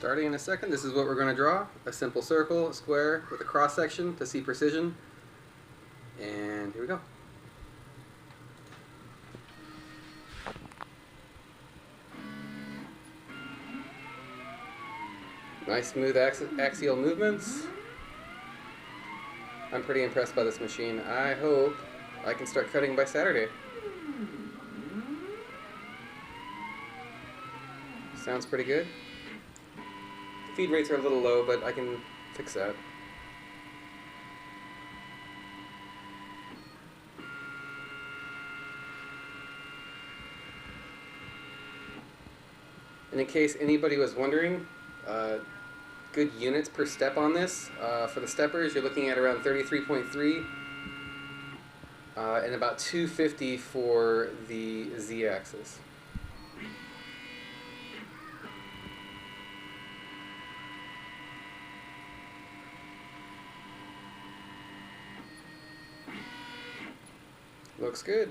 Starting in a second, this is what we're going to draw. A simple circle, a square with a cross section to see precision. And here we go. Nice smooth axial movements. I'm pretty impressed by this machine. I hope I can start cutting by Saturday. Sounds pretty good. Feed rates are a little low, but I can fix that. And in case anybody was wondering, good units per step on this. For the steppers, you're looking at around 33.3 and about 250 for the Z-axis. Looks good.